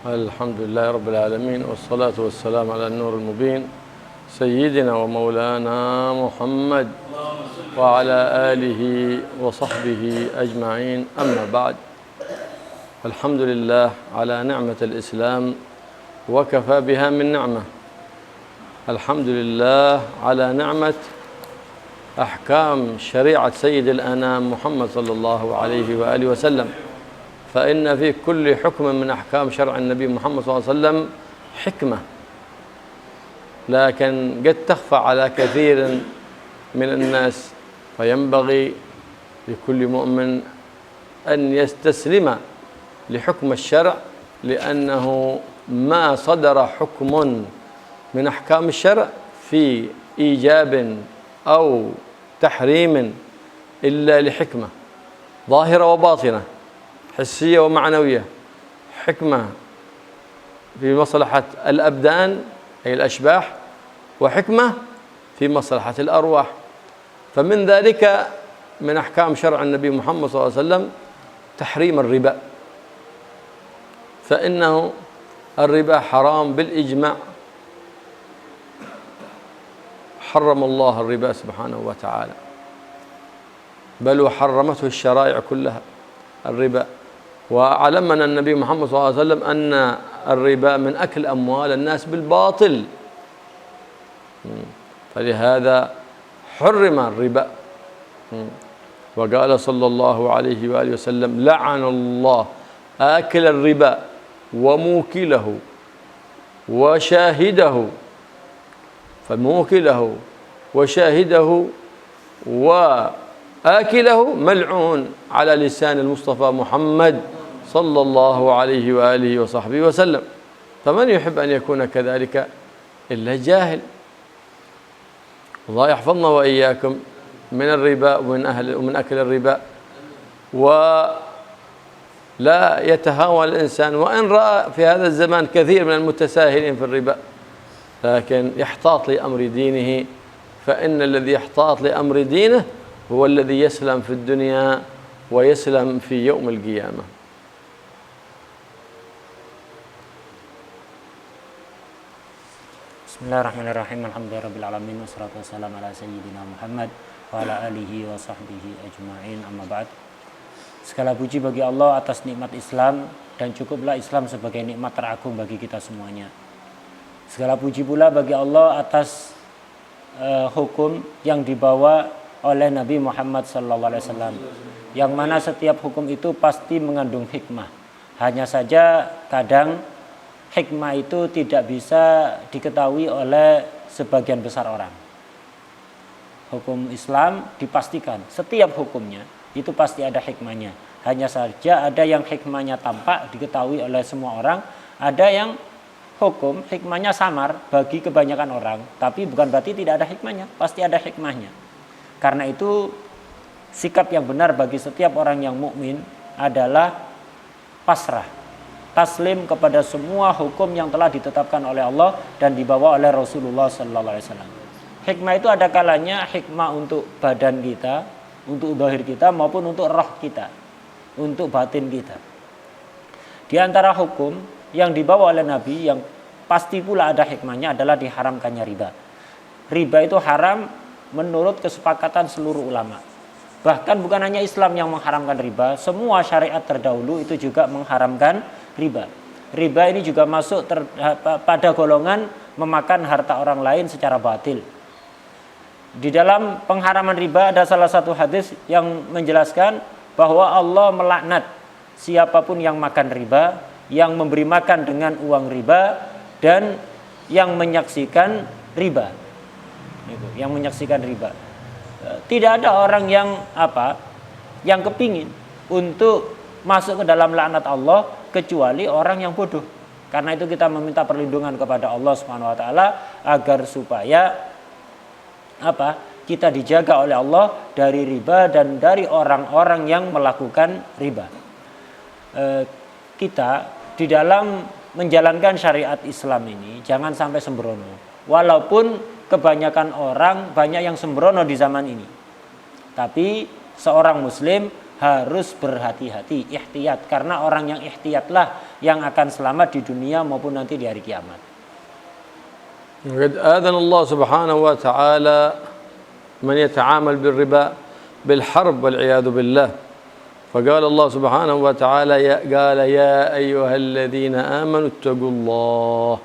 الحمد لله رب العالمين، والصلاة والسلام على النور المبين سيدنا ومولانا محمد وعلى آله وصحبه أجمعين. أما بعد، الحمد لله على نعمة الإسلام وكفى بها من نعمة. الحمد لله على نعمة أحكام شريعة سيد الأنام محمد صلى الله عليه وآله وسلم، فإن في كل حكم من أحكام شرع النبي محمد صلى الله عليه وسلم حكمة، لكن قد تخفى على كثير من الناس، فينبغي لكل مؤمن أن يستسلم لحكم الشرع، لأنه ما صدر حكم من أحكام الشرع في إيجاب أو تحريم إلا لحكمة ظاهرة وباطنة، حسية ومعنوية. حكمة في مصلحة الأبدان أي الأشباح، وحكمة في مصلحة الأرواح. فمن ذلك من أحكام شرع النبي محمد صلى الله عليه وسلم تحريم الربا، فإنه الربا حرام بالإجماع، حرم الله الربا سبحانه وتعالى، بل وحرمته الشرائع كلها الربا. وعلمنا النبي محمد صلى الله عليه وسلم أن الربا من أكل أموال الناس بالباطل، فلهذا حرم الربا. وقال صلى الله عليه وآله وسلم: لعن الله آكل الربا وموكله وشاهده، فموكله وشاهده وآكله ملعون على لسان المصطفى محمد صلى الله عليه وآله وصحبه وسلم. فمن يحب أن يكون كذلك إلا جاهل؟ الله يحفظنا وإياكم من الربا ومن أكل الربا. ولا يتهاون الإنسان، وإن رأى في هذا الزمان كثير من المتساهلين في الربا، لكن يحتاط لأمر دينه، فإن الذي يحتاط لأمر دينه هو الذي يسلم في الدنيا ويسلم في يوم القيامة. Bismillahirrahmanirrahim. Alhamdulillahirabbil alamin, wassalatu wassalamu ala sayyidina Muhammad wa ala alihi wa sahbihi ajma'in. Amma ba'd. Segala puji bagi Allah atas nikmat Islam, dan cukuplah Islam sebagai nikmat teragung bagi kita semuanya. Segala puji pula bagi Allah atas hukum yang dibawa oleh Nabi Muhammad SAW, yang mana setiap hukum itu pasti mengandung hikmah. Hanya saja kadang hikmah itu tidak bisa diketahui oleh sebagian besar orang. Hukum Islam dipastikan setiap hukumnya itu pasti ada hikmahnya. Hanya saja ada yang hikmahnya tampak diketahui oleh semua orang, ada yang hukum hikmahnya samar bagi kebanyakan orang, tapi bukan berarti tidak ada hikmahnya, pasti ada hikmahnya. Karena itu sikap yang benar bagi setiap orang yang mukmin adalah pasrah, taslim kepada semua hukum yang telah ditetapkan oleh Allah dan dibawa oleh Rasulullah SAW. Hikmah itu ada kalanya hikmah untuk badan kita, untuk zahir kita, maupun untuk roh kita, untuk batin kita. Di antara hukum yang dibawa oleh Nabi yang pasti pula ada hikmahnya adalah diharamkannya riba. Riba itu haram menurut kesepakatan seluruh ulama. Bahkan bukan hanya Islam yang mengharamkan riba, semua syariat terdahulu itu juga mengharamkan riba. Riba ini juga masuk pada golongan memakan harta orang lain secara batil. Di dalam pengharaman riba ada salah satu hadis yang menjelaskan bahwa Allah melaknat siapapun yang makan riba, yang memberi makan dengan uang riba, dan yang menyaksikan riba. Yang menyaksikan riba. Tidak ada orang yang kepingin untuk masuk ke dalam laknat Allah kecuali orang yang bodoh. Karena itu kita meminta perlindungan kepada Allah Subhanahu wa taala agar supaya kita dijaga oleh Allah dari riba dan dari orang-orang yang melakukan riba. Kita di dalam menjalankan syariat Islam ini jangan sampai sembrono. Walaupun kebanyakan orang banyak yang sembrono di zaman ini, tapi seorang muslim harus berhati-hati, ihtiyat, karena orang yang ihtiyatlah yang akan selamat di dunia maupun nanti di hari kiamat. وقد آذن الله سبحانه وتعالى من يتعامل بالربا بالحرب والعياذ بالله. فقال الله سبحانه وتعالى قال يا أيها الذين آمنوا اتقوا الله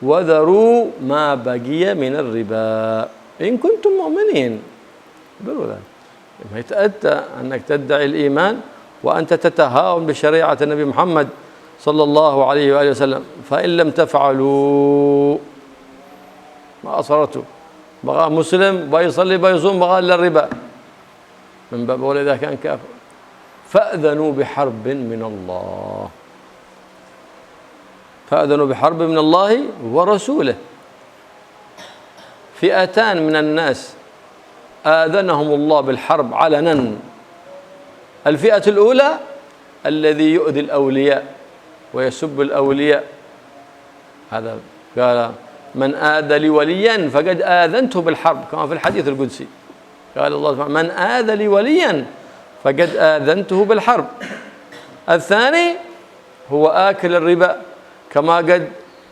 وذروا ما بقي من الربا إن كنتم مؤمنين. ما يتأتى أنك تدعي الإيمان وأنت تتهاون بشريعة النبي محمد صلى الله عليه وآله وسلم، فإن لم تفعلوا ما أصرته بغى مسلم بيصلي بيصوم بغى إلا الربا من باب ولذا كان كافر، فأذنوا بحرب من الله، فأذنوا بحرب من الله ورسوله. فئتان من الناس آذنهم الله بالحرب علنا. الفئة الأولى الذي يؤذي الأولياء ويسب الأولياء، هذا قال من آذى لي وليا فقد آذنته بالحرب، كما في الحديث القدسي قال الله سبحانه من آذى لي وليا فقد آذنته بالحرب. الثاني هو آكل الربا كما قد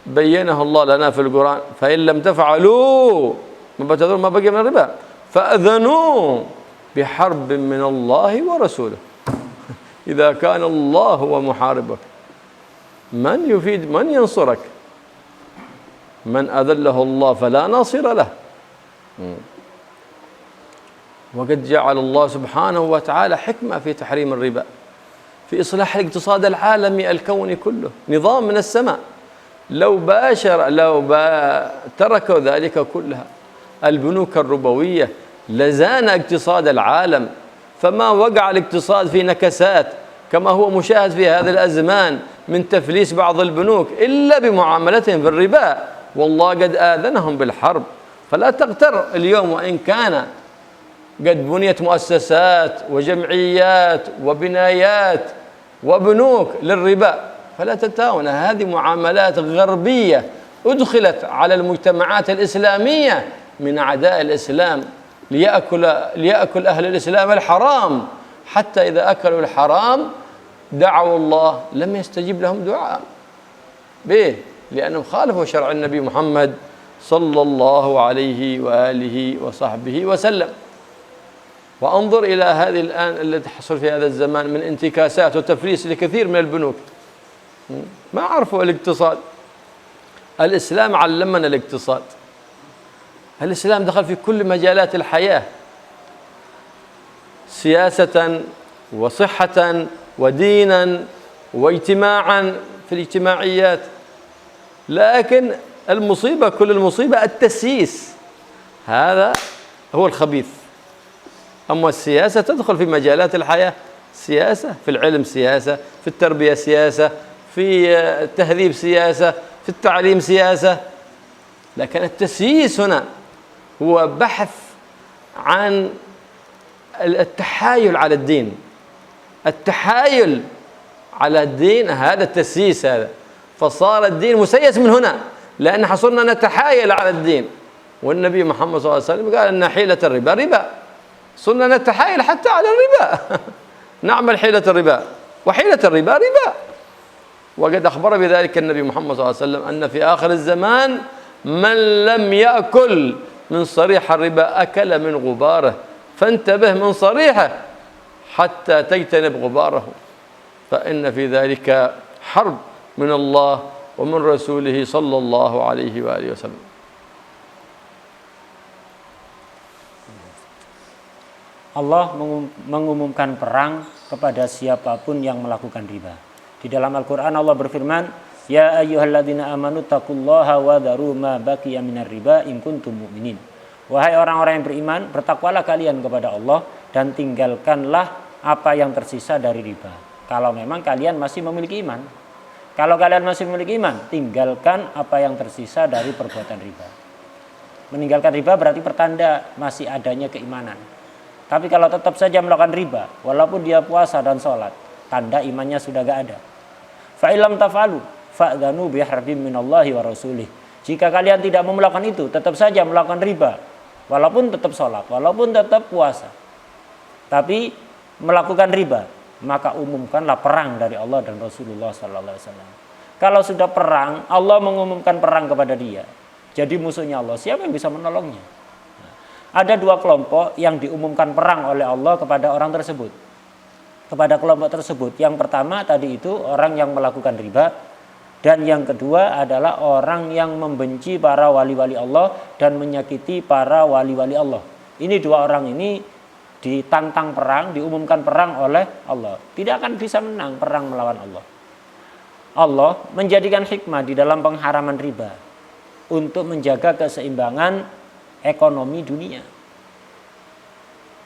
بينه الله لنا في القرآن فإن لم تفعلوا ما بقي من الربا فأذنوا بحرب من الله ورسوله. إذا كان الله هو محاربك من يفيد من ينصرك؟ من أذله الله فلا ناصر له. وقد جعل الله سبحانه وتعالى حكمة في تحريم الربا في إصلاح الاقتصاد العالمي الكوني كله، نظام من السماء. لو تركوا ذلك كلها البنوك الربوية لزان اقتصاد العالم، فما وقع الاقتصاد في نكسات كما هو مشاهد في هذه الأزمان من تفليس بعض البنوك إلا بمعاملتهم في الربا. والله قد آذنهم بالحرب. فلا تغتر اليوم وإن كان قد بنيت مؤسسات وجمعيات وبنايات وبنوك للربا، فلا تتهاون، هذه معاملات غربية أدخلت على المجتمعات الإسلامية من أعداء الإسلام ليأكل أهل الإسلام الحرام، حتى إذا أكلوا الحرام دعوا الله لم يستجيب لهم دعاء به، لأنهم خالفوا شرع النبي محمد صلى الله عليه وآله وصحبه وسلم. وانظر إلى هذه الآن التي تحصل في هذا الزمان من انتكاسات وتفليس لكثير من البنوك، ما عرفوا الاقتصاد. الإسلام علمنا الاقتصاد، الإسلام دخل في كل مجالات الحياة، سياسة وصحة ودينا واجتماعا في الاجتماعيات. لكن المصيبة كل المصيبة التسييس، هذا هو الخبيث. أما السياسة تدخل في مجالات الحياة، سياسة في العلم، سياسة في التربية، سياسة في التهذيب، سياسة في التعليم، سياسة. لكن التسييس هنا هو بحث عن التحايل على الدين، التحايل على الدين، هذا التسييس هذا. فصار الدين مسيس من هنا، لأن حصلنا نتحايل على الدين. والنبي محمد صلى الله عليه وسلم قال أن حيلة الربا ربا، صرنا نتحايل حتى على الربا نعمل حيلة الربا، وحيلة الربا ربا. وقد أخبر بذلك النبي محمد صلى الله عليه وسلم أن في آخر الزمان من لم يأكل من صريح الربا أكل من غباره، فانتبه من صريحه حتى تجتنب غباره، فإن في ذلك حرب من الله ومن رسوله صلى الله عليه وآله وسلم. Allah mengumumkan perang kepada siapapun yang melakukan riba. Di dalam Al-Quran Allah berfirman, Ya ayyuhalladzina amanu taqullaha wa dharu ma baqiya minar riba in kuntum mu'minin. Wahai orang-orang yang beriman, bertakwalah kalian kepada Allah dan tinggalkanlah apa yang tersisa dari riba, kalau memang kalian masih memiliki iman. Kalau kalian masih memiliki iman, tinggalkan apa yang tersisa dari perbuatan riba. Meninggalkan riba berarti pertanda masih adanya keimanan. Tapi kalau tetap saja melakukan riba, walaupun dia puasa dan sholat, tanda imannya sudah gak ada. Fa'ilam taf'alu fa'dhanu biharbim minallahi wa rasulih. Jika kalian tidak mau melakukan itu, tetap saja melakukan riba, walaupun tetap sholat, walaupun tetap puasa, tapi melakukan riba, maka umumkanlah perang dari Allah dan Rasulullah sallallahu alaihi wasallam. Kalau sudah perang, Allah mengumumkan perang kepada dia. Jadi musuhnya Allah, siapa yang bisa menolongnya? Ada dua kelompok yang diumumkan perang oleh Allah kepada orang tersebut. Kepada kelompok tersebut. Yang pertama tadi itu orang yang melakukan riba. Dan yang kedua adalah orang yang membenci para wali-wali Allah dan menyakiti para wali-wali Allah. Ini dua orang ini ditantang perang, diumumkan perang oleh Allah. Tidak akan bisa menang perang melawan Allah. Allah menjadikan hikmah di dalam pengharaman riba untuk menjaga keseimbangan ekonomi dunia.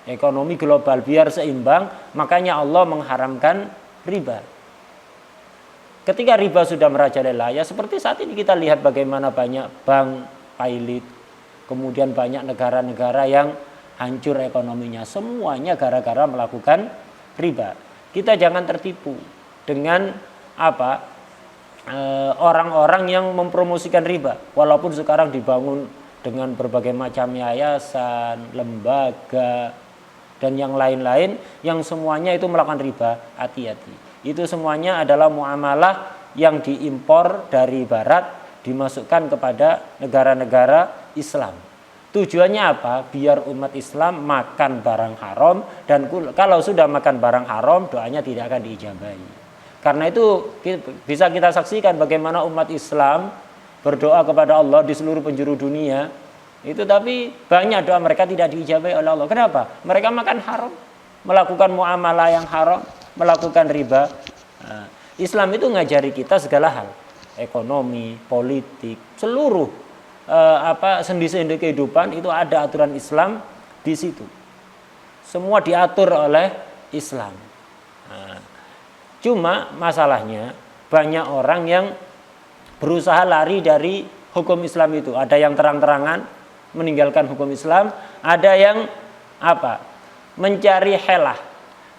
Ekonomi global biar seimbang, makanya Allah mengharamkan riba. Ketika riba sudah merajalela, ya seperti saat ini kita lihat bagaimana banyak bank pailit, kemudian banyak negara-negara yang hancur ekonominya, semuanya gara-gara melakukan riba. Kita jangan tertipu dengan orang-orang yang mempromosikan riba, walaupun sekarang dibangun dengan berbagai macam yayasan, lembaga, dan yang lain-lain yang semuanya itu melakukan riba. Hati-hati, itu semuanya adalah muamalah yang diimpor dari barat, dimasukkan kepada negara-negara Islam. Tujuannya apa? Biar umat Islam makan barang haram, dan kalau sudah makan barang haram, doanya tidak akan diijabahi. Karena itu bisa kita saksikan bagaimana umat Islam berdoa kepada Allah di seluruh penjuru dunia. Itu tapi banyak doa mereka tidak diijabahi oleh Allah. Kenapa? Mereka makan haram, melakukan muamalah yang haram, melakukan riba. Nah, Islam itu ngajari kita segala hal. Ekonomi, politik, seluruh sendi-sendi kehidupan itu ada aturan Islam di situ. Semua diatur oleh Islam. Nah, cuma masalahnya banyak orang yang berusaha lari dari hukum Islam itu. Ada yang terang-terangan meninggalkan hukum Islam, ada yang mencari helah.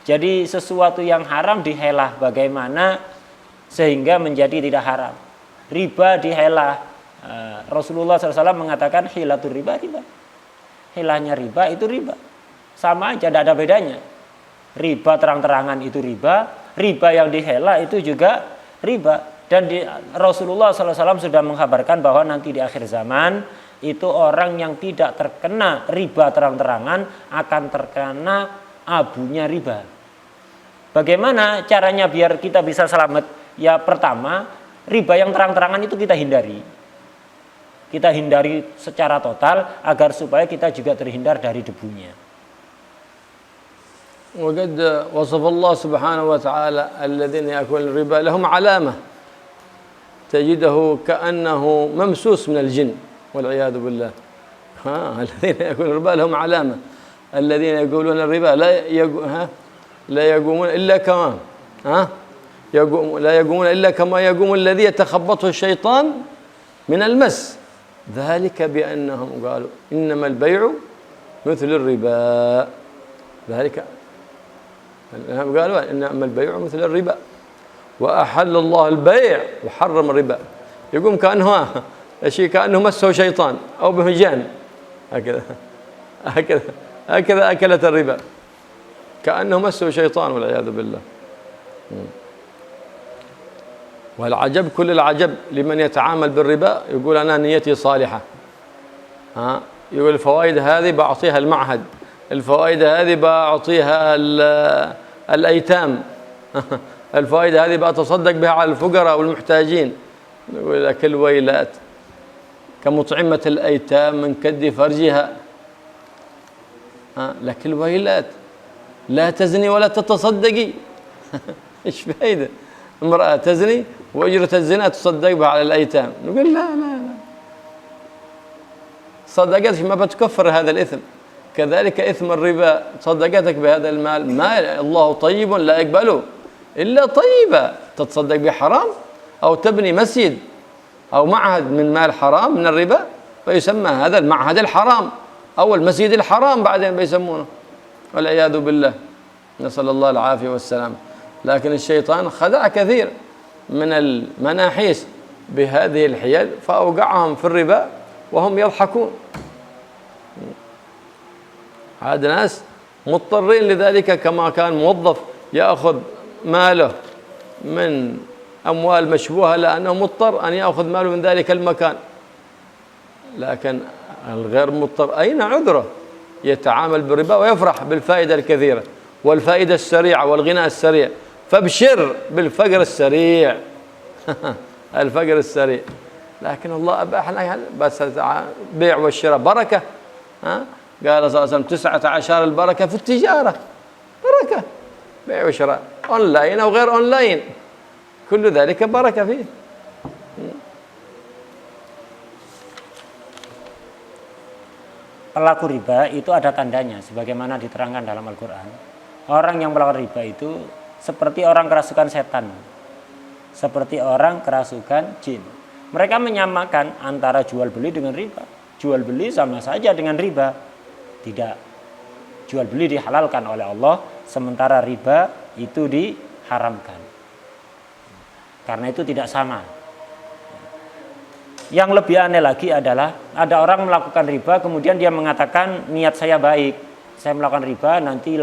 Jadi sesuatu yang haram dihelah bagaimana sehingga menjadi tidak haram. Riba dihelah. Rasulullah SAW mengatakan hilatul riba, riba. Hilahnya riba itu riba. Sama aja, tidak ada bedanya. Riba terang-terangan itu riba, riba yang dihela itu juga riba. Dan Rasulullah SAW sudah mengkabarkan bahwa nanti di akhir zaman itu orang yang tidak terkena riba terang-terangan akan terkena abunya riba. Bagaimana caranya biar kita bisa selamat? Ya pertama, riba yang terang-terangan itu kita hindari. Kita hindari secara total agar supaya kita juga terhindar dari debunya. وقد وصف الله سبحانه وتعالى الذين يأكلون الربا لهم علامة تجده كأنه ممسوس من الجن والعياذ بالله. الذين يأكلون الربا لهم علامة. الذين يقولون الربا لا يقومون إلا كما لا يقومون إلا كما يقوم الذي يتخبطه الشيطان من المس. ذلك بأنهم قالوا إنما البيع مثل الربا. ذلك قالوا إنما البيع مثل الربا وأحل الله البيع وحرم الربا. يقوم كأنه مسه شيطان أو بهجان. هكذا أكلت الربا كأنه مسه شيطان والعياذ بالله. والعجب كل العجب لمن يتعامل بالربا يقول أنا نيتي صالحة. يقول الفوائد هذه بعطيها المعهد، الفوائد هذه بعطيها الأيتام، الفوائد هذه بتصدق بها على الفقراء والمحتاجين. يقول لك الويلات كمطعمة الأيتام من كد فرجها. لك الويلات لا تزني ولا تتصدقي. إيش فايدة امرأة تزني وأجرة الزنا تصدق بها على الأيتام؟ نقول لا صدقتك ما بتكفر هذا الإثم. كذلك إثم الربا، صدقتك بهذا المال ما الله طيب لا يقبله إلا طيبة. تتصدق بحرام أو تبني مسجد أو معهد من مال حرام من الربا فيسمى هذا المعهد الحرام أو المسجد الحرام بعدين بيسمونه والعياذ بالله، نسأل الله العافية والسلام. لكن الشيطان خدع كثير من المناحيس بهذه الحيل فأوقعهم في الربا وهم يضحكون. هذا ناس مضطرين لذلك، كما كان موظف يأخذ ماله من أموال مشبوهة لأنه مضطر أن يأخذ ماله من ذلك المكان. لكن الغير مضطر أين عذره؟ يتعامل بالربا ويفرح بالفائدة الكثيرة والفائدة السريعة والغنى السريع، فابشر بالفقر السريع. الفقر السريع. لكن الله أباح لنا بس بيع والشراء بركة. قال صلى الله عليه وسلم 19 البركة في التجارة، بركة بيع وشراء أونلاين أو غير أونلاين، كل ذلك بركة فيه. Pelaku riba itu ada tandanya sebagaimana diterangkan dalam Al-Quran. Orang yang melakukan riba itu seperti orang kerasukan setan, seperti orang kerasukan jin. Mereka menyamakan antara jual beli dengan riba. Jual beli sama saja dengan riba. Tidak. Jual beli dihalalkan oleh Allah, sementara riba itu diharamkan. Karena itu tidak sama. Yang lebih aneh lagi adalah ada orang melakukan riba kemudian dia mengatakan niat saya baik, saya melakukan riba nanti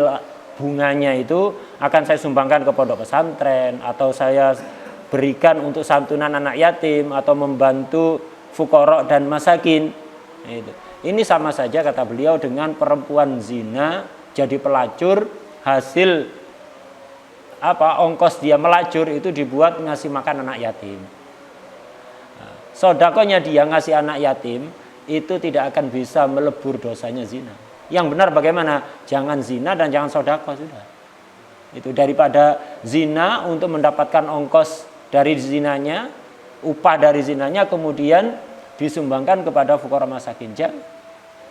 bunganya itu akan saya sumbangkan ke pondok pesantren atau saya berikan untuk santunan anak yatim atau membantu fuqara dan masakin. Ini sama saja kata beliau dengan perempuan zina jadi pelacur, hasil ongkos dia melacur itu dibuat ngasih makan anak yatim. Sodakonya dia ngasih anak yatim itu tidak akan bisa melebur dosanya zina. Yang benar bagaimana? Jangan zina dan jangan sodako sudah. Itu daripada zina untuk mendapatkan ongkos dari zinanya, upah dari zinanya kemudian disumbangkan kepada fuqara masakin.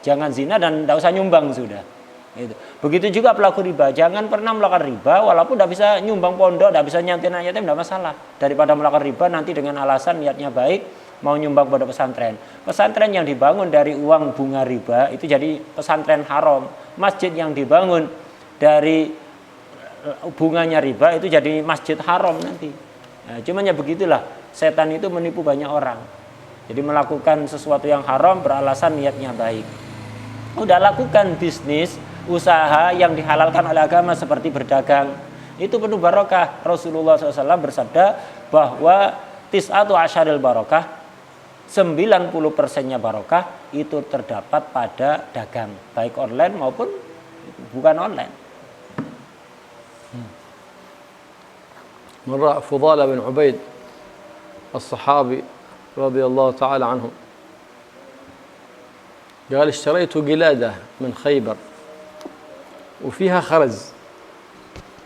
Jangan zina dan tidak usah nyumbang sudah. Itu. Begitu juga pelaku riba, jangan pernah melakukan riba walaupun tidak bisa nyumbang pondok, tidak bisa nyantin anak yatim, tidak masalah. Daripada melakukan riba nanti dengan alasan niatnya baik, mau nyumbang pada pesantren. Pesantren yang dibangun dari uang bunga riba itu jadi pesantren haram. Masjid yang dibangun dari bunganya riba itu jadi masjid haram nanti. Nah, cuman ya begitulah, setan itu menipu banyak orang. Jadi melakukan sesuatu yang haram beralasan niatnya baik. Udah lakukan bisnis, usaha yang dihalalkan oleh agama seperti berdagang. Itu penuh barokah. Rasulullah SAW bersabda bahwa tis'atu asyaril barokah, 90%-nya barokah itu terdapat pada dagang, baik online maupun bukan online. مرة فضالة بن عبيد الصحابي رضي الله تعالى عنه قال اشتريت قلادة من خيبر وفيها خرز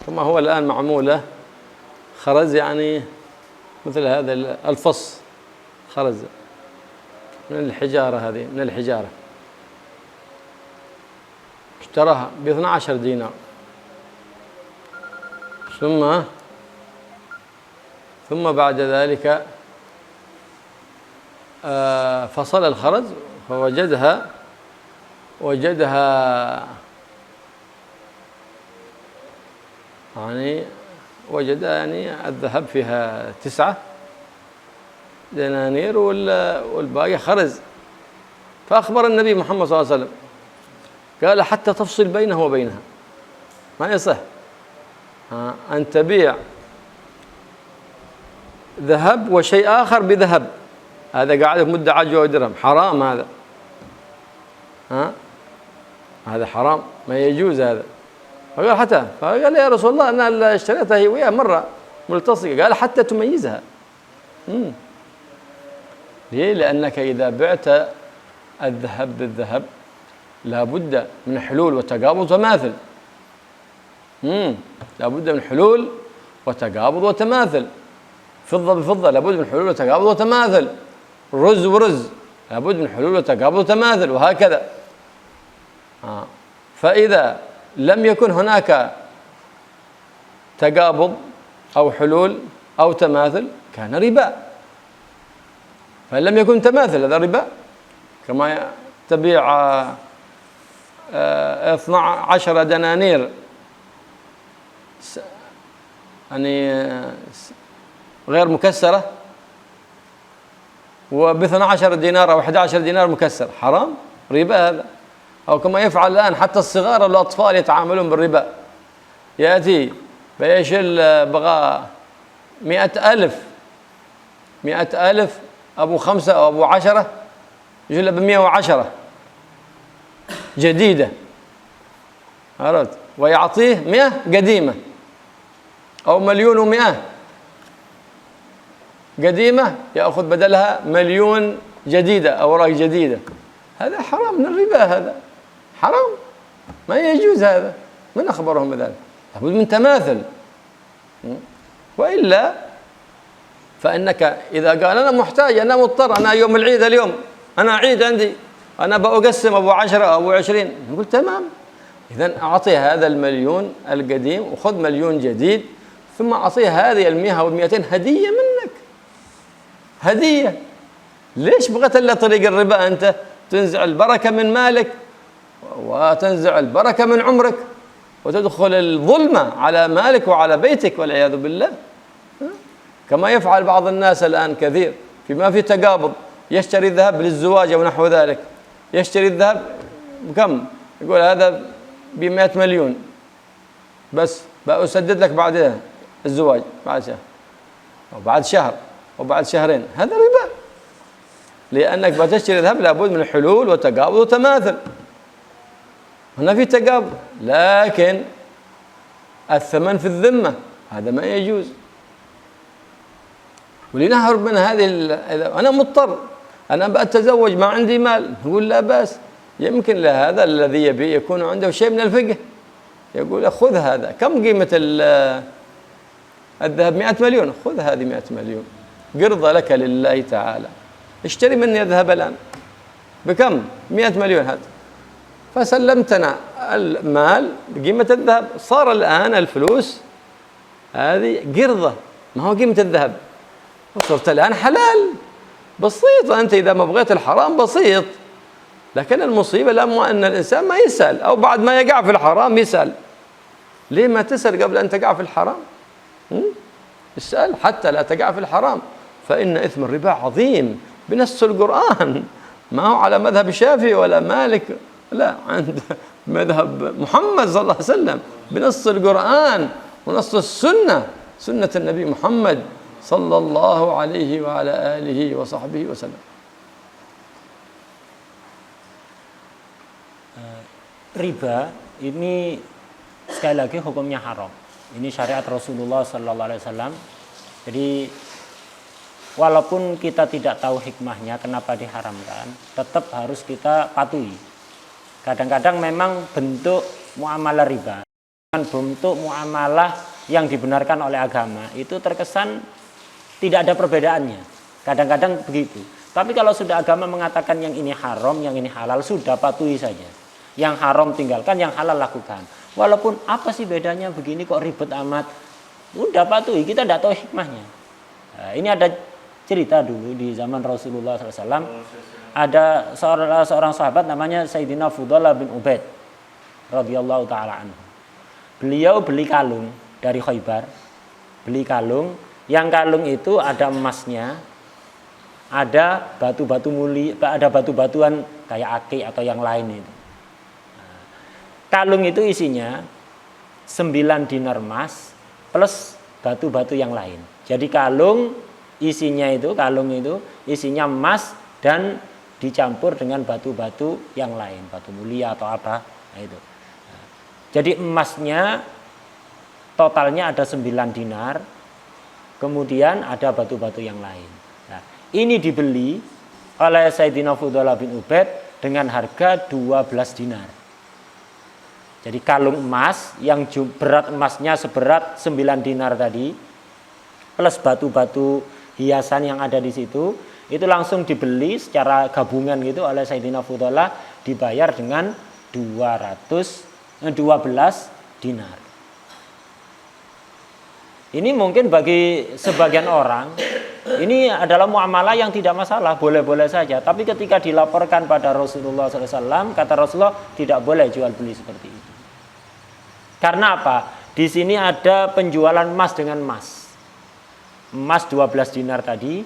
كما هو الآن معمولة خرز يعني مثل هذا الفص خرز من الحجارة، هذه من الحجارة اشتراها ب12 دينار ثم بعد ذلك فصل الخرز فوجدها يعني الذهب فيها 9 دنانير والباقي خرز. فأخبر النبي محمد صلى الله عليه وسلم قال حتى تفصل بينه وبينها، ما يصح أن تبيع ذهب وشيء آخر بذهب، هذا قاعد مدة 10 درهم، حرام هذا. هذا حرام، ما يجوز هذا. فقال يا رسول الله أنا اشتريتها هي وياه مرة ملتصقة. قال حتى تميزها. ليه؟ لأنك إذا بعت الذهب بالذهب لابد من حلول وتقابض وتماثل. لابد من حلول وتقابض وتماثل. فضة بفضة لابد من حلول وتقابض وتماثل. رز ورز لابد من حلول وتقابض وتماثل، وهكذا. فإذا لم يكن هناك تقابض أو حلول أو تماثل كان ربا. فإن لم يكن تماثل هذا ربا، كما تبيع 12 دنانير يعني غير مكسرة وب12 دينار أو 11 دينار مكسر، حرام، ربا هذا. أو كما يفعل الآن حتى الصغار والأطفال يتعاملون بالربا. يأتي بيشيل بغى 100,000 أبو 5 أو أبو 10 يجي له ب110 جديدة، عرفت؟ ويعطيه 100 قديمة، أو 1,100,000 قديمة يأخذ بدلها 1,000,000 جديدة، أوراق جديدة. هذا حرام من الربا، هذا حرام، ما يجوز هذا. من أخبرهم بذلك؟ لابد من تماثل. وإلا فإنك إذا قال أنا محتاج، أنا مضطر، أنا يوم العيد اليوم أنا عيد عندي، أنا بقسم أبو 10 أو أبو 20، نقول تمام، إذن أعطيه هذا 1,000,000 القديم وخذ 1,000,000 جديد، ثم أعطيه هذه 100 أو 200 هدية منك، هدية. ليش بغيت إلا طريق الربا؟ أنت تنزع البركة من مالك وتنزع البركة من عمرك وتدخل الظلمة على مالك وعلى بيتك والعياذ بالله. كما يفعل بعض الناس الآن كثير فيما في تقابض، يشتري الذهب للزواج أو نحو ذلك، يشتري الذهب بكم؟ يقول هذا ب100 مليون، بس بأسدد لك بعد الزواج، بعد شهر أو بعد شهر أو بعد شهرين. هذا ربا، لأنك بتشتري ذهب لابد من حلول وتقابض وتماثل. هنا في تقابض، لكن الثمن في الذمة، هذا ما يجوز. ولنهرب من هذه أنا مضطر، أنا بأتزوج، ما عندي مال، نقول لا بأس. يمكن لهذا الذي يبي يكون عنده شيء من الفقه، يقول خذ هذا، كم قيمة الذهب؟ 100 مليون، خذ هذه 100 مليون قرضة لك لله تعالى، اشتري مني الذهب الآن بكم؟ 100 مليون هذا. فسلمتنا المال بقيمة الذهب، صار الآن الفلوس هذه قرضة، ما هو قيمة الذهب، وصرت الآن حلال بسيط. أنت إذا ما بغيت الحرام بسيط، لكن المصيبة لما أن الإنسان ما يسأل، أو بعد ما يقع في الحرام يسأل. ليه ما تسأل قبل أن تقع في الحرام؟ اسأل حتى لا تقع في الحرام، فإن إثم الربا عظيم بنص القرآن، ما هو على مذهب الشافعي ولا مالك، لا، عند مذهب محمد صلى الله عليه وسلم بنص القرآن ونص السنة، سنة النبي محمد صلى الله عليه وعلى آله وصحبه وسلم. Riba ini sekali lagi hukumnya haram. Ini syariat Rasulullah Sallallahu Alaihi Wasallam. Jadi walaupun kita tidak tahu hikmahnya kenapa diharamkan, tetap harus kita patuhi. Kadang-kadang memang bentuk muamalah riba, bentuk muamalah yang dibenarkan oleh agama itu terkesan tidak ada perbedaannya. Kadang-kadang begitu. Tapi kalau sudah agama mengatakan yang ini haram, yang ini halal, sudah patuhi saja. Yang haram tinggalkan, yang halal lakukan. Walaupun apa sih bedanya begini kok ribet amat, udah patuhi, kita tidak tahu hikmahnya. Nah, ini ada cerita dulu di zaman Rasulullah SAW. Ada seorang sahabat namanya Sayyidina Fudalah bin Ubaid radhiyallahu taala anhu. Beliau beli kalung dari Khaybar, beli kalung. Yang kalung itu ada emasnya, ada batu-batu mulia, ada batu-batuan kayak akik atau yang lain itu. Kalung itu isinya 9 dinar emas plus batu-batu yang lain. Jadi kalung itu isinya emas dan dicampur dengan batu-batu yang lain, batu mulia atau apa. Nah, itu. Jadi emasnya totalnya ada 9 dinar, kemudian ada batu-batu yang lain. Nah, ini dibeli oleh Sayyidina Fudalah bin Ubaid dengan harga 12 dinar. Jadi kalung emas yang berat emasnya seberat 9 dinar tadi plus batu-batu hiasan yang ada di situ, itu langsung dibeli secara gabungan gitu oleh Sayyidina Fudalah, dibayar dengan 12 dinar. Ini mungkin bagi sebagian orang ini adalah muamalah yang tidak masalah, boleh-boleh saja. Tapi ketika dilaporkan pada Rasulullah SAW, kata Rasulullah tidak boleh jual beli seperti itu. Karena apa? Di sini ada penjualan emas dengan emas. Emas 12 dinar tadi,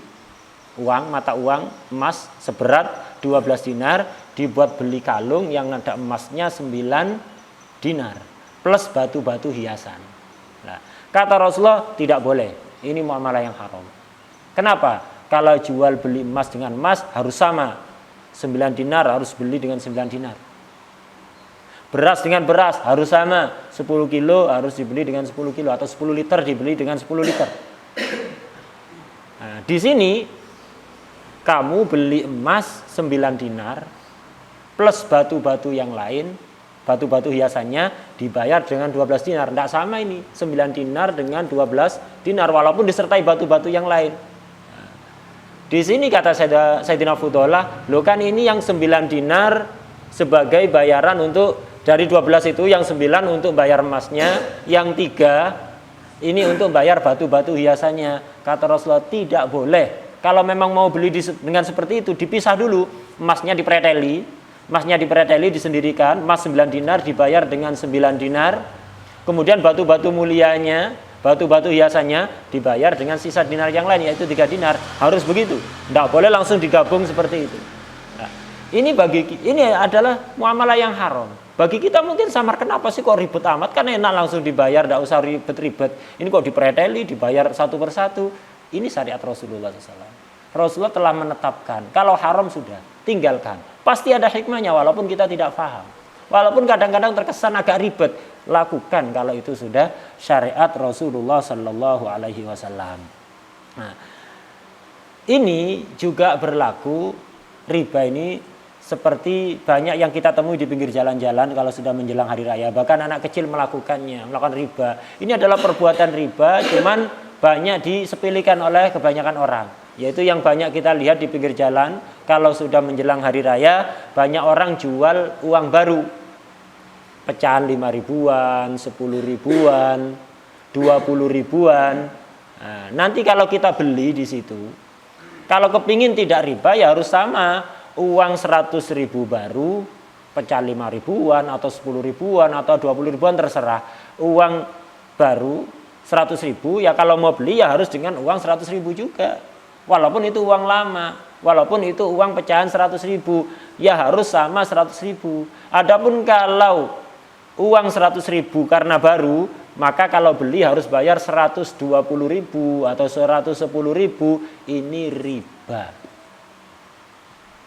mata uang emas seberat 12 dinar, dibuat beli kalung yang ada emasnya 9 dinar plus batu-batu hiasan. Nah, kata Rasulullah tidak boleh. Ini muamalah yang haram. Kenapa? Kalau jual beli emas dengan emas harus sama. 9 dinar harus beli dengan 9 dinar. Beras dengan beras harus sama. 10 kilo harus dibeli dengan 10 kilo. Atau 10 liter dibeli dengan 10 liter. Nah, di sini kamu beli emas 9 dinar plus batu-batu yang lain, batu-batu hiasannya dibayar dengan 12 dinar. Tidak sama ini, 9 dinar dengan 12 dinar walaupun disertai batu-batu yang lain. Nah, di sini kata Sayyidina Fudhalah, loh kan ini yang 9 dinar sebagai bayaran untuk dari 12 itu yang 9 untuk bayar emasnya, yang 3 ini untuk bayar batu-batu hiasannya. Kata Rasulullah tidak boleh. Kalau memang mau beli dengan seperti itu, dipisah dulu. Emasnya dipreteli, disendirikan. Emas 9 dinar dibayar dengan 9 dinar. Kemudian batu-batu mulianya, batu-batu hiasannya dibayar dengan sisa dinar yang lain, yaitu 3 dinar. Harus begitu. Tidak boleh langsung digabung seperti itu. Nah, ini adalah muamalah yang haram. Bagi kita mungkin samar, kenapa sih kok ribet amat? Kan enak langsung dibayar, tidak usah ribet-ribet. Ini kok dipreteli, dibayar satu persatu. Ini syariat Rasulullah SAW. Rasulullah telah menetapkan, kalau haram sudah, tinggalkan. Pasti ada hikmahnya walaupun kita tidak paham. Walaupun kadang-kadang terkesan agak ribet, lakukan kalau itu sudah syariat Rasulullah SAW. Nah, ini juga berlaku, riba ini seperti banyak yang kita temui di pinggir jalan-jalan kalau sudah menjelang hari raya. Bahkan anak kecil melakukan riba. Ini adalah perbuatan riba, cuman banyak disepelekan oleh kebanyakan orang. Yaitu yang banyak kita lihat di pinggir jalan, kalau sudah menjelang hari raya, banyak orang jual uang baru. Pecahan 5 ribuan, 10 ribuan, 20 ribuan. Nah, nanti kalau kita beli di situ, kalau kepingin tidak riba ya harus sama. Uang 100 ribu baru, pecahan 5 ribuan, atau 10 ribuan, atau 20 ribuan terserah. Uang baru 100 ribu, ya kalau mau beli ya harus dengan uang 100 ribu juga. Walaupun itu uang lama, walaupun itu uang pecahan 100 ribu, ya harus sama 100 ribu. Adapun kalau uang 100 ribu karena baru, maka kalau beli harus bayar 120 ribu atau 110 ribu, ini riba.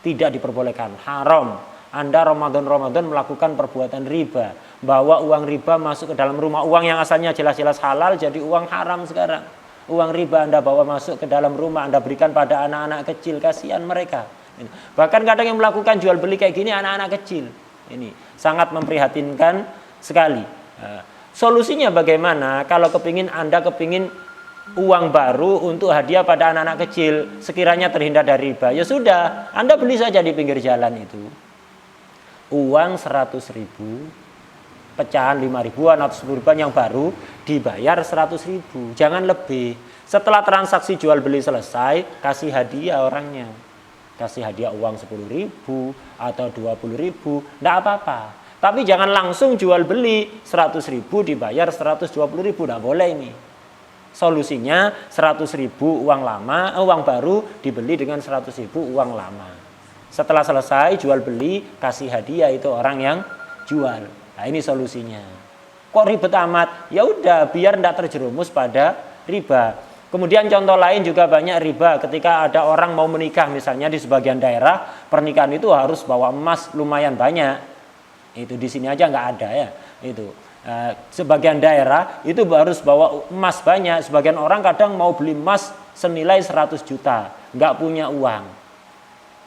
Tidak diperbolehkan, haram. Anda Ramadan melakukan perbuatan riba, bawa uang riba masuk ke dalam rumah, uang yang asalnya jelas-jelas halal jadi uang haram sekarang. Uang riba Anda bawa masuk ke dalam rumah, Anda berikan pada anak-anak kecil, kasihan mereka. Bahkan kadang yang melakukan jual beli kayak gini anak-anak kecil. Ini sangat memprihatinkan sekali. Solusinya bagaimana? Kalau Anda kepingin uang baru untuk hadiah pada anak-anak kecil, sekiranya terhindar dari riba, ya sudah, Anda beli saja di pinggir jalan itu. Uang 100 ribu, pecahan 5 ribuan atau 10 ribuan yang baru dibayar 100 ribu, jangan lebih. Setelah transaksi jual beli selesai, kasih hadiah orangnya. Kasih hadiah uang 10 ribu atau 20 ribu, tidak apa-apa. Tapi jangan langsung jual beli 100 ribu dibayar 120 ribu, tidak boleh ini. Solusinya 100 ribu uang baru dibeli dengan 100 ribu uang lama. Setelah selesai jual beli, kasih hadiah itu orang yang jual. Nah, ini solusinya. Kok ribet amat? Ya udah, biar tidak terjerumus pada riba. Kemudian contoh lain juga banyak riba. Ketika ada orang mau menikah, misalnya di sebagian daerah, pernikahan itu harus bawa emas lumayan banyak. Itu di sini aja nggak ada ya. Itu sebagian daerah itu harus bawa emas banyak. Sebagian orang kadang mau beli emas senilai 100 juta, nggak punya uang.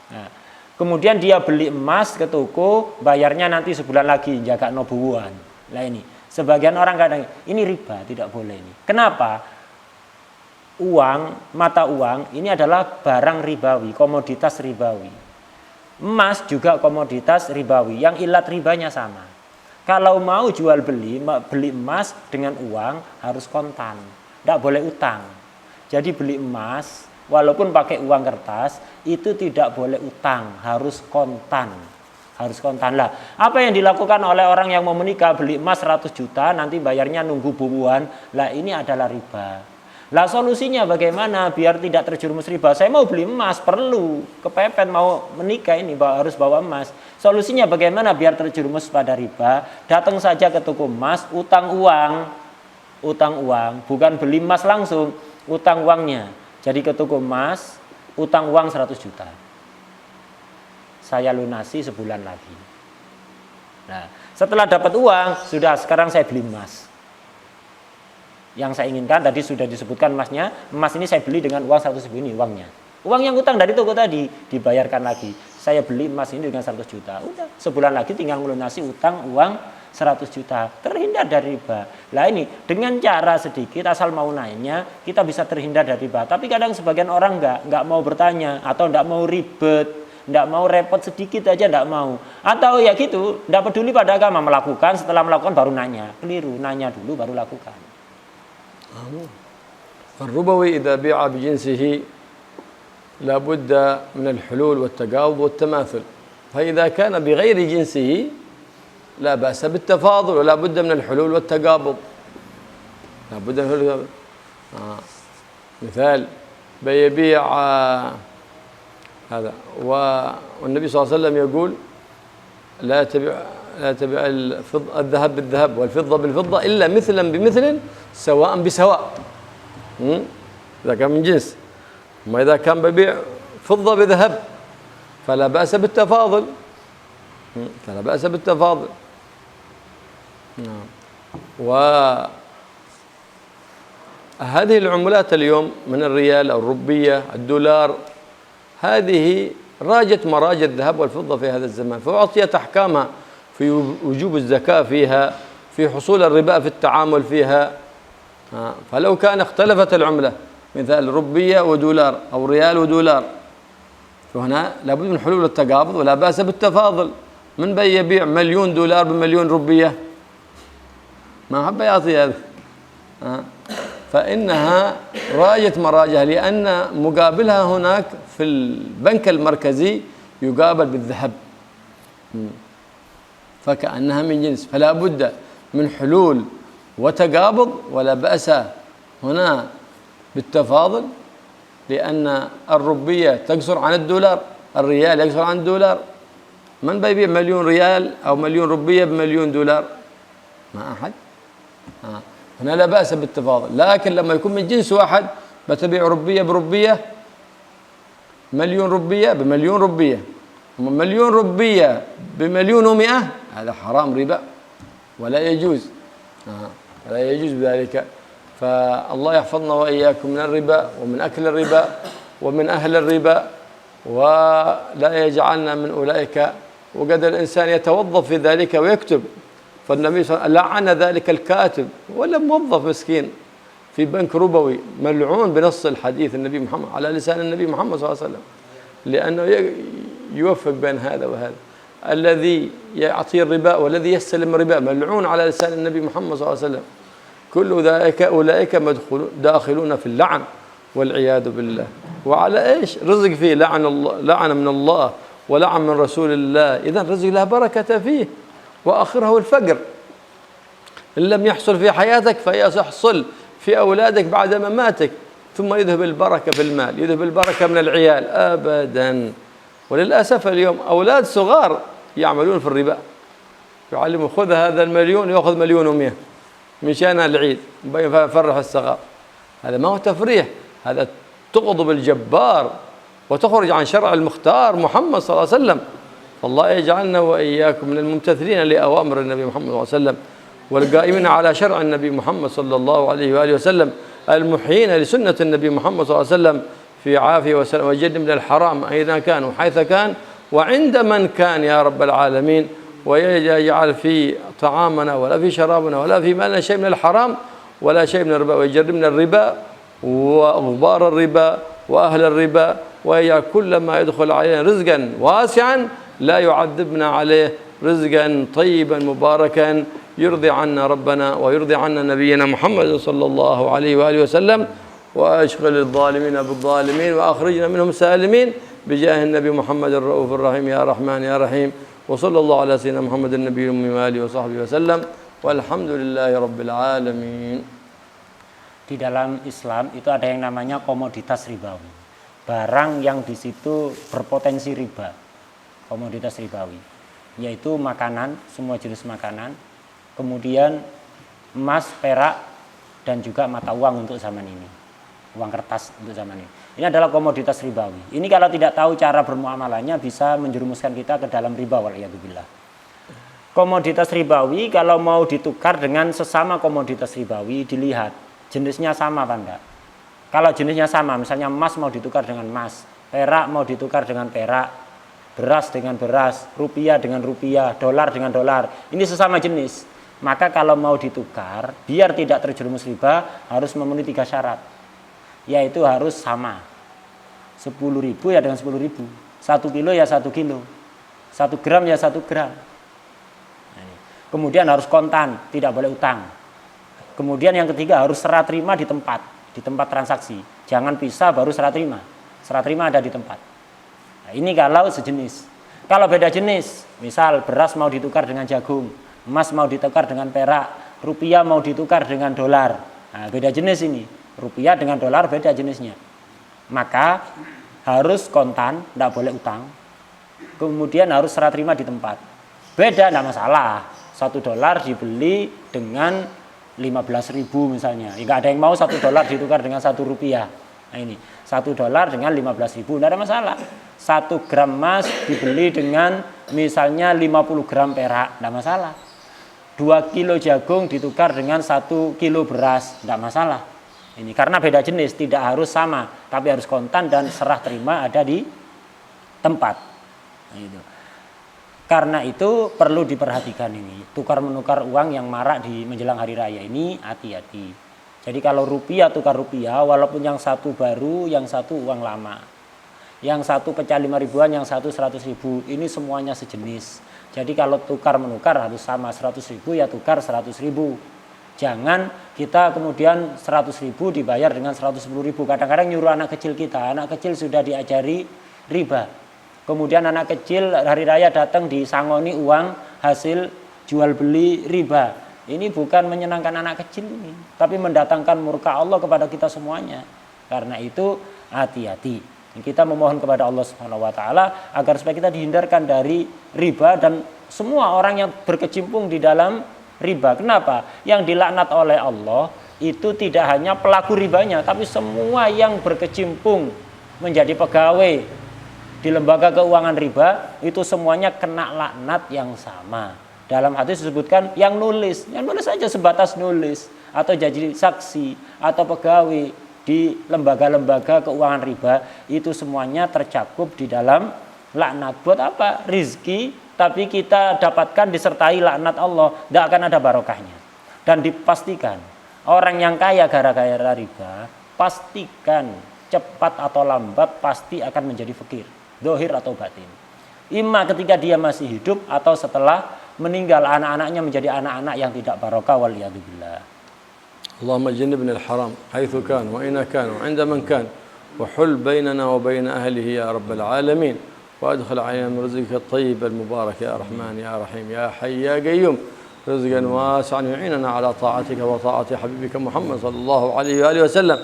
Nah, kemudian dia beli emas ke toko, bayarnya nanti sebulan lagi, jaga nobuan. Lah ini, sebagian orang kadang ini riba, tidak boleh ini. Kenapa? Mata uang ini adalah barang ribawi, komoditas ribawi. Emas juga komoditas ribawi, yang ilat ribanya sama. Kalau mau jual beli emas dengan uang harus kontan, tidak boleh utang. Jadi beli emas walaupun pakai uang kertas itu tidak boleh utang, harus kontan. Harus kontan lah. Apa yang dilakukan oleh orang yang mau menikah, beli emas 100 juta nanti bayarnya nunggu bubuan, lah ini adalah riba. Lah solusinya bagaimana biar tidak terjerumus riba? Saya mau beli emas, perlu kepepet mau menikah ini harus bawa emas. Solusinya bagaimana biar terjerumus pada riba? Datang saja ke toko emas, utang uang, bukan beli emas langsung, utang uangnya. Jadi ke toko emas, utang uang 100 juta. Saya lunasi sebulan lagi. Nah, setelah dapat uang, sudah sekarang saya beli emas. Yang saya inginkan tadi sudah disebutkan emasnya. Emas ini saya beli dengan uang 100 ribu ini uangnya. Uang yang utang dari toko tadi dibayarkan lagi. Saya beli emas ini dengan 100 juta. Udah, sebulan lagi tinggal melunasi utang uang 100 juta. Terhindar dari riba. Lah ini dengan cara sedikit asal mau naiknya kita bisa terhindar dari riba. Tapi kadang sebagian orang enggak mau bertanya atau enggak mau ribet, enggak mau repot sedikit aja enggak mau. Atau ya gitu, enggak peduli pada agama, melakukan, setelah melakukan baru nanya. Keliru, nanya dulu baru lakukan. الربوي إذا بيع بجنسه لا بد من الحلول والتقابض والتماثل، فإذا كان بغير جنسه لا بأس بالتفاضل ولا بد من الحلول والتقابض. لا بد من الحلول والتقابض. مثال بيبيع هذا والنبي صلى الله عليه وسلم يقول لا تبيع الذهب بالذهب والفضة بالفضة إلا مثلا بمثل سواء بسواء. إذا كان من جنس. أما إذا كان ببيع فضة بذهب فلا بأس بالتفاضل. فلا بأس بالتفاضل. وهذه العملات اليوم من الريال أو الروبية الدولار هذه راجت مراج الذهب والفضة في هذا الزمان، فأعطيت أحكامها في وجوب الزكاة فيها، في حصول الربا في التعامل فيها. فلو كان اختلفت العملة مثال روبية ودولار أو ريال ودولار فهنا لابد من حلول التقابض ولا بأس بالتفاضل. من يبيع مليون دولار بمليون روبية؟ ما حب يعطي هذا. فإنها راجت مراجها لأن مقابلها هناك في البنك المركزي يقابل بالذهب، فكأنها من جنس، فلا بد من حلول وتقابض ولا بأس هنا بالتفاضل، لأن الروبية تقصر عن الدولار، الريال يقصر عن الدولار. من بيبيع مليون ريال أو مليون روبية بمليون دولار؟ ما أحد. هنا لا بأس بالتفاضل، لكن لما يكون من جنس واحد بتبيع روبية بروبية، مليون روبية بمليون روبية، مليون روبية بمليون ومئة، هذا حرام ربا ولا يجوز. ولا يجوز بذلك. فالله يحفظنا وإياكم من الربا ومن أكل الربا ومن أهل الربا، ولا يجعلنا من أولئك. وقد الإنسان يتوظف في ذلك ويكتب، فالنبي صلى الله عليه وسلم لعن ذلك الكاتب ولا موظف مسكين في بنك ربوي ملعون بنص الحديث النبي محمد على لسان النبي محمد صلى الله عليه وسلم، لأنه يوفق بين هذا وهذا. الذي يعطي الربا والذي يستلم الربا ملعون على لسان النبي محمد صلى الله عليه وسلم. كل ذلك أولئك داخلون في اللعن والعياذ بالله. وعلى إيش؟ رزق فيه لعن الله، لعن من الله ولعن من رسول الله. إذن رزق لا بركة فيه وآخره الفقر. إن لم يحصل في حياتك فيحصل في أولادك بعد مماتك، ثم يذهب البركة في المال، يذهب البركة من العيال أبدا. وللأسف اليوم أولاد صغار يعملون في الربا، يعلموا خذ هذا المليون يأخذ مليون ومئة مشان العيد يفرح الصغار. هذا ما هو تفريح، هذا تغضب الجبار وتخرج عن شرع المختار محمد صلى الله عليه وسلم. فالله يجعلنا وإياكم من الممتثلين لأوامر النبي محمد صلى الله عليه وسلم، والقائمين على شرع النبي محمد صلى الله عليه وآله وسلم، المحيين لسنة النبي محمد صلى الله عليه وسلم في عافية وسلام، وجد من الحرام أينما كان وحيث كان وعند من كان يا رب العالمين. ويجعل في طعامنا ولا في شرابنا ولا في مالنا شيء من الحرام ولا شيء من الربا، ويجربنا الربا وغبار الربا وأهل الربا، ويجعل كل ما يدخل علينا رزقا واسعا لا يعذبنا عليه، رزقا طيبا مباركا يرضي عنا ربنا ويرضي عنا نبينا محمد صلى الله عليه وآله وسلم، وأشغل الظالمين بالظالمين وأخرجنا منهم سالمين بجاه النبي محمد الرؤوف الرحيم يا رحمن يا رحيم. وصلى الله على سيدنا محمد النبي الأمي وآله وصحبه وسلم، والحمد لله رب العالمين. Di dalam Islam itu ada yang namanya komoditas ribawi. Barang yang di situ berpotensi riba. Komoditas ribawi. Yaitu makanan, semua jenis makanan. Kemudian emas, perak, dan juga mata uang untuk zaman ini. Uang kertas untuk zaman ini. Ini adalah komoditas ribawi. Ini kalau tidak tahu cara bermuamalahnya bisa menjerumuskan kita ke dalam riba waliyadzubillah. Komoditas ribawi kalau mau ditukar dengan sesama komoditas ribawi dilihat jenisnya sama apa enggak. Kalau jenisnya sama, misalnya emas mau ditukar dengan emas, perak mau ditukar dengan perak, beras dengan beras, rupiah dengan rupiah, dolar dengan dolar. Ini sesama jenis. Maka kalau mau ditukar, biar tidak terjerumus riba, harus memenuhi 3 syarat. Yaitu harus sama. 10.000 ya dengan 10.000. 1 kilo ya 1 kilo. 1 gram ya 1 gram. Kemudian harus kontan, tidak boleh utang. Kemudian yang ketiga harus serah terima di tempat transaksi. Jangan pisah baru serah terima. Serah terima ada di tempat. Nah, ini kalau sejenis. Kalau beda jenis, misal beras mau ditukar dengan jagung, emas mau ditukar dengan perak, rupiah mau ditukar dengan dolar. Nah, beda jenis ini. Rupiah dengan dolar beda jenisnya. Maka harus kontan, tidak boleh utang. Kemudian harus serah terima di tempat. Beda, tidak masalah. 1 dolar dibeli dengan 15.000 misalnya. Enggak ada yang mau 1 dolar ditukar dengan 1 rupiah. Nah ini, 1 dolar dengan 15.000, tidak ada masalah. 1 gram emas dibeli dengan misalnya 50 gram perak, tidak masalah. 2 kilo jagung ditukar dengan 1 kilo beras, tidak masalah. Ini karena beda jenis, tidak harus sama, tapi harus kontan dan serah terima ada di tempat. Nah, itu. Karena itu perlu diperhatikan ini. Tukar menukar uang yang marak di menjelang hari raya ini hati-hati. Jadi kalau rupiah tukar rupiah, walaupun yang satu baru, yang satu uang lama. Yang satu pecah 5 ribuan, yang satu 100.000. Ini semuanya sejenis. Jadi kalau tukar menukar harus sama, 100.000 ya tukar 100.000. Jangan kita kemudian 100.000 dibayar dengan 110.000. Kadang-kadang nyuruh anak kecil kita, anak kecil sudah diajari riba. Kemudian anak kecil hari raya datang disangoni uang hasil jual beli riba. Ini bukan menyenangkan anak kecil ini, tapi mendatangkan murka Allah kepada kita semuanya. Karena itu hati-hati. Kita memohon kepada Allah Subhanahu wa taala agar supaya kita dihindarkan dari riba dan semua orang yang berkecimpung di dalam riba. Kenapa? Yang dilaknat oleh Allah itu tidak hanya pelaku ribanya, tapi semua yang berkecimpung menjadi pegawai di lembaga keuangan riba itu semuanya kena laknat yang sama. Dalam hadis disebutkan yang nulis saja sebatas nulis atau jadi saksi atau pegawai di lembaga-lembaga keuangan riba itu semuanya tercakup di dalam laknat. Buat apa? Rizki tapi kita dapatkan disertai laknat Allah, tidak akan ada barokahnya. Dan dipastikan orang yang kaya gara-gara riba pastikan cepat atau lambat pasti akan menjadi fakir. Dohir atau batin. Imma ketika dia masih hidup atau setelah meninggal anak-anaknya menjadi anak-anak yang tidak barokah waliyadzubillah. Allahumma jannibna al-haram haitsu kan wa aina kan wa 'inda man kan wa hul bainana wa bain ahlihi ya rabbal alamin wa adkhil 'alayna min rizqika at-tayyib al-mubarak ya rahman ya rahim ya hayy ya qayyum rizqan wasi'an yu'inana 'ala ta'atika wa ta'ati habibika Muhammad sallallahu alaihi wa alihi wasallam.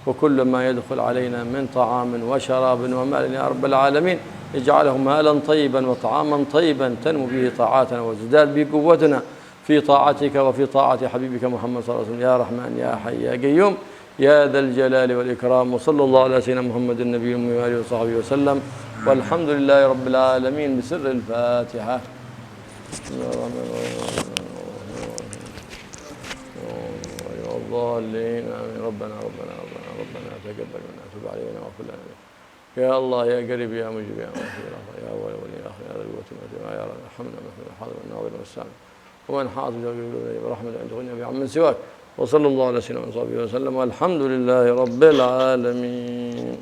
وكل ما يدخل علينا من طعام وشراب ومال يا رب العالمين اجعله مالا طيبا وطعاما طيبا تنمو به طاعاتنا وتزداد به قوتنا في طاعتك وفي طاعة حبيبك محمد صلى الله عليه وسلم يا رحمن يا حي يا قيوم يا ذا الجلال والإكرام وصلى الله على سيدنا محمد النبي وآله وصحبه وسلم والحمد لله رب العالمين بسر الفاتحة. الضالين آمين. ربنا تقبل منا تب علينا وكل يا الله يا قريب يا مجيب يا مغفر يا اول ولي اخر يا ذا القوة يا رب ارحمنا مثل الحاضر والناظر والسامع ومن حاضر برحمة عند غنى بعم من سواك وصلى الله على سيدنا وصحبه وسلم والحمد لله رب العالمين.